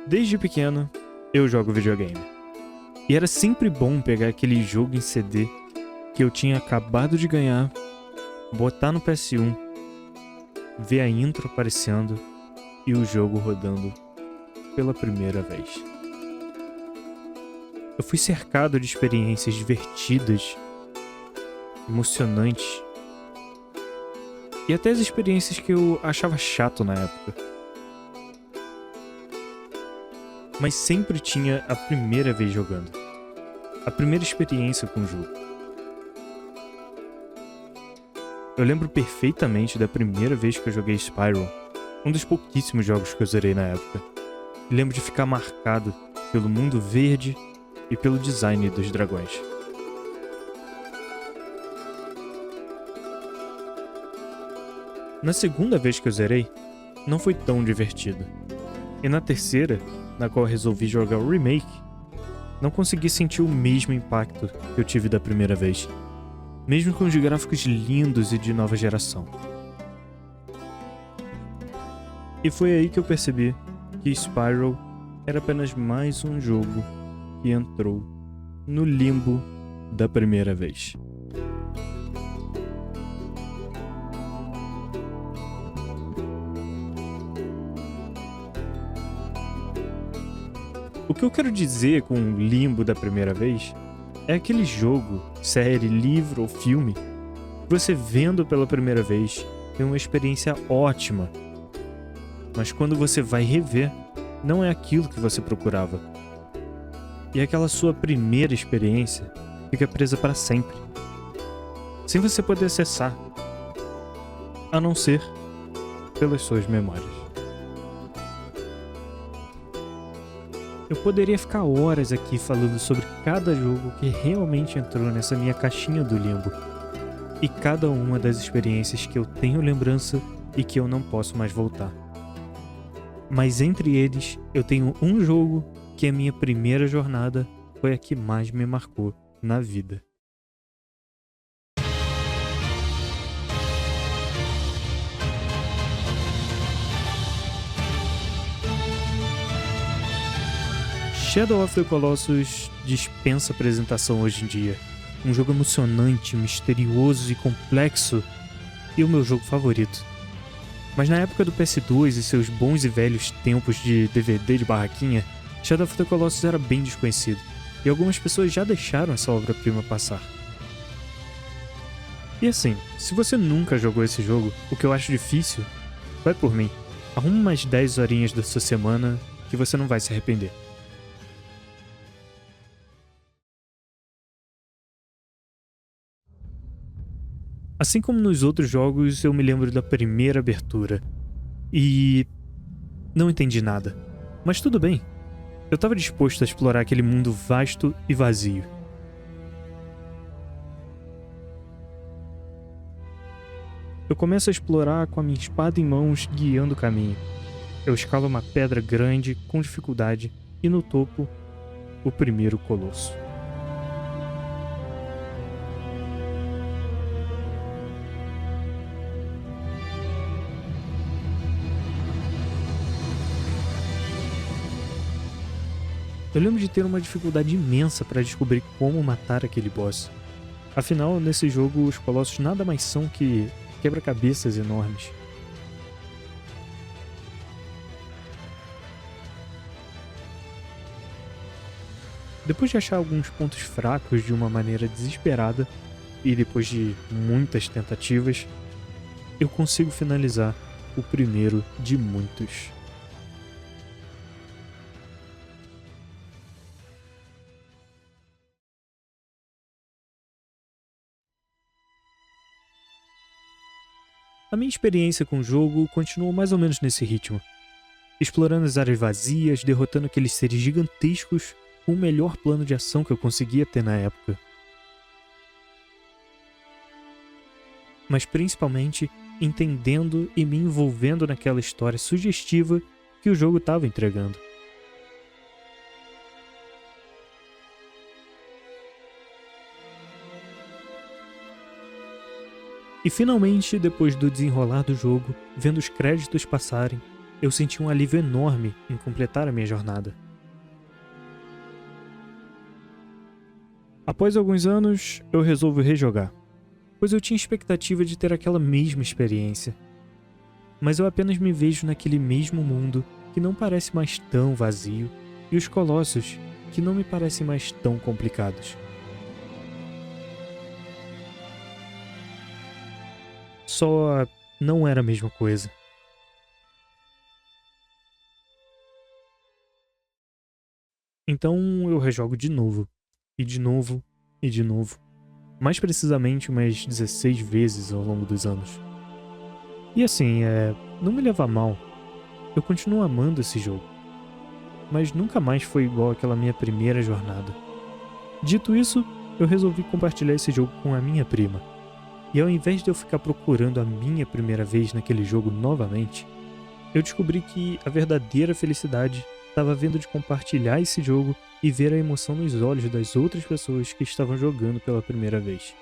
Desde pequeno, eu jogo videogame. E era sempre bom pegar aquele jogo em CD que eu tinha acabado de ganhar, botar no PS1, ver a intro aparecendo e o jogo rodando pela primeira vez. Eu fui cercado de experiências divertidas, emocionantes e até as experiências que eu achava chato na época. Mas sempre tinha a primeira vez jogando. A primeira experiência com o jogo. Eu lembro perfeitamente da primeira vez que eu joguei Spyro, um dos pouquíssimos jogos que eu zerei na época. E lembro de ficar marcado pelo mundo verde e pelo design dos dragões. Na segunda vez que eu zerei, não foi tão divertido. E na terceira, na qual eu resolvi jogar o remake, não consegui sentir o mesmo impacto que eu tive da primeira vez, mesmo com os gráficos lindos e de nova geração. E foi aí que eu percebi que Spyro era apenas mais um jogo que entrou no limbo da primeira vez. O que eu quero dizer com o limbo da primeira vez é aquele jogo, série, livro ou filme que você vendo pela primeira vez tem uma experiência ótima, mas quando você vai rever, não é aquilo que você procurava. E aquela sua primeira experiência fica presa para sempre, sem você poder acessar, a não ser pelas suas memórias. Eu poderia ficar horas aqui falando sobre cada jogo que realmente entrou nessa minha caixinha do limbo. E cada uma das experiências que eu tenho lembrança e que eu não posso mais voltar. Mas entre eles, eu tenho um jogo que a minha primeira jornada foi a que mais me marcou na vida. Shadow of the Colossus dispensa apresentação hoje em dia. Um jogo emocionante, misterioso e complexo, e o meu jogo favorito. Mas na época do PS2 e seus bons e velhos tempos de DVD de barraquinha, Shadow of the Colossus era bem desconhecido, e algumas pessoas já deixaram essa obra-prima passar. E assim, se você nunca jogou esse jogo, o que eu acho difícil, vai por mim. Arruma umas 10 horinhas da sua semana que você não vai se arrepender. Assim como nos outros jogos, eu me lembro da primeira abertura. E não entendi nada. Mas tudo bem. Eu estava disposto a explorar aquele mundo vasto e vazio. Eu começo a explorar com a minha espada em mãos, guiando o caminho. Eu escalo uma pedra grande, com dificuldade, e no topo, o primeiro colosso. Eu lembro de ter uma dificuldade imensa para descobrir como matar aquele boss. Afinal, nesse jogo, os colossos nada mais são que quebra-cabeças enormes. Depois de achar alguns pontos fracos de uma maneira desesperada, e depois de muitas tentativas, eu consigo finalizar o primeiro de muitos. A minha experiência com o jogo continuou mais ou menos nesse ritmo, explorando as áreas vazias, derrotando aqueles seres gigantescos com o melhor plano de ação que eu conseguia ter na época. Mas principalmente entendendo e me envolvendo naquela história sugestiva que o jogo estava entregando. E finalmente, depois do desenrolar do jogo, vendo os créditos passarem, eu senti um alívio enorme em completar a minha jornada. Após alguns anos, eu resolvo rejogar, pois eu tinha expectativa de ter aquela mesma experiência. Mas eu apenas me vejo naquele mesmo mundo que não parece mais tão vazio e os Colossos que não me parecem mais tão complicados. Só não era a mesma coisa. Então eu rejogo de novo, e de novo, e de novo. Mais precisamente umas 16 vezes ao longo dos anos. E assim, não me leva a mal, eu continuo amando esse jogo. Mas nunca mais foi igual àquela minha primeira jornada. Dito isso, eu resolvi compartilhar esse jogo com a minha prima. E ao invés de eu ficar procurando a minha primeira vez naquele jogo novamente, eu descobri que a verdadeira felicidade estava vendo de compartilhar esse jogo e ver a emoção nos olhos das outras pessoas que estavam jogando pela primeira vez.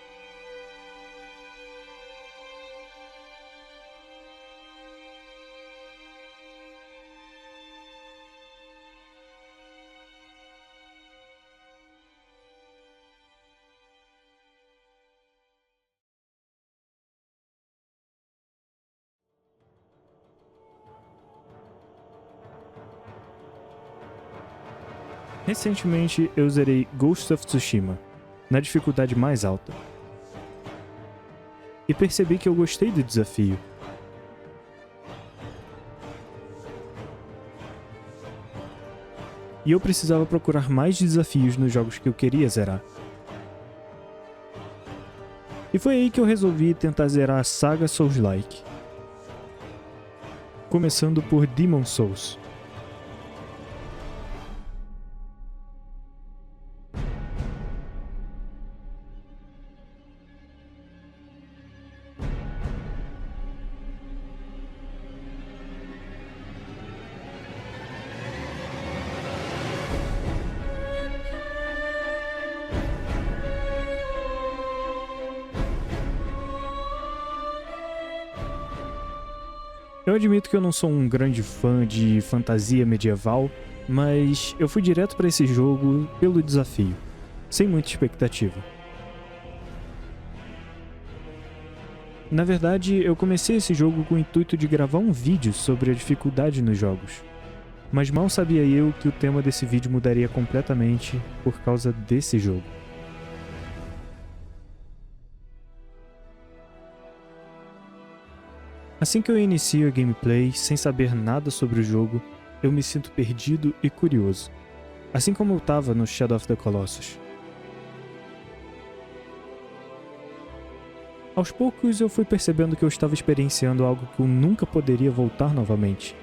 Recentemente eu zerei Ghost of Tsushima, na dificuldade mais alta. E percebi que eu gostei do desafio. E eu precisava procurar mais desafios nos jogos que eu queria zerar. E foi aí que eu resolvi tentar zerar a saga Souls-like. Começando por Demon's Souls. Eu admito que eu não sou um grande fã de fantasia medieval, mas eu fui direto para esse jogo pelo desafio, sem muita expectativa. Na verdade, eu comecei esse jogo com o intuito de gravar um vídeo sobre a dificuldade nos jogos, mas mal sabia eu que o tema desse vídeo mudaria completamente por causa desse jogo. Assim que eu inicio a gameplay, sem saber nada sobre o jogo, eu me sinto perdido e curioso, assim como eu estava no Shadow of the Colossus. Aos poucos eu fui percebendo que eu estava experienciando algo que eu nunca poderia voltar novamente,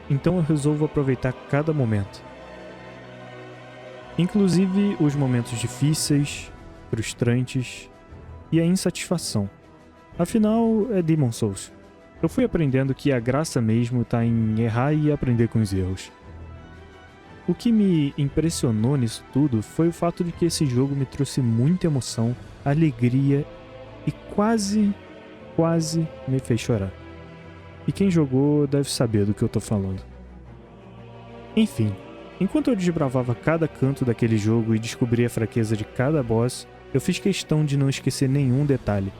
então eu resolvo aproveitar cada momento. Inclusive os momentos difíceis, frustrantes e a insatisfação. Afinal, é Demon's Souls. Eu fui aprendendo que a graça mesmo está em errar e aprender com os erros. O que me impressionou nisso tudo foi o fato de que esse jogo me trouxe muita emoção, alegria e quase me fez chorar. E quem jogou deve saber do que eu tô falando. Enfim, enquanto eu desbravava cada canto daquele jogo e descobria a fraqueza de cada boss, eu fiz questão de não esquecer nenhum detalhe,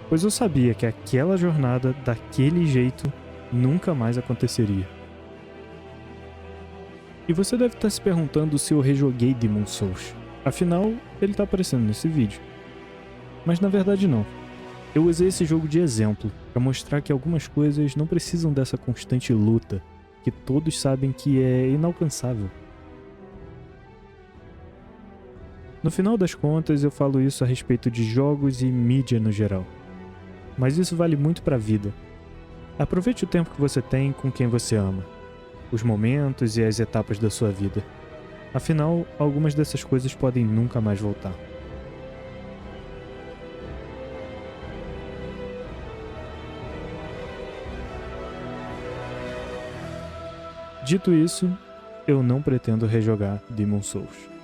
pois eu sabia que aquela jornada, daquele jeito, nunca mais aconteceria. E você deve estar se perguntando se eu rejoguei Demon's Souls. Afinal, ele está aparecendo nesse vídeo. Mas na verdade não. Eu usei esse jogo de exemplo, para mostrar que algumas coisas não precisam dessa constante luta, que todos sabem que é inalcançável. No final das contas, eu falo isso a respeito de jogos e mídia no geral. Mas isso vale muito para a vida. Aproveite o tempo que você tem com quem você ama, os momentos e as etapas da sua vida. Afinal, algumas dessas coisas podem nunca mais voltar. Dito isso, eu não pretendo rejogar Demon's Souls.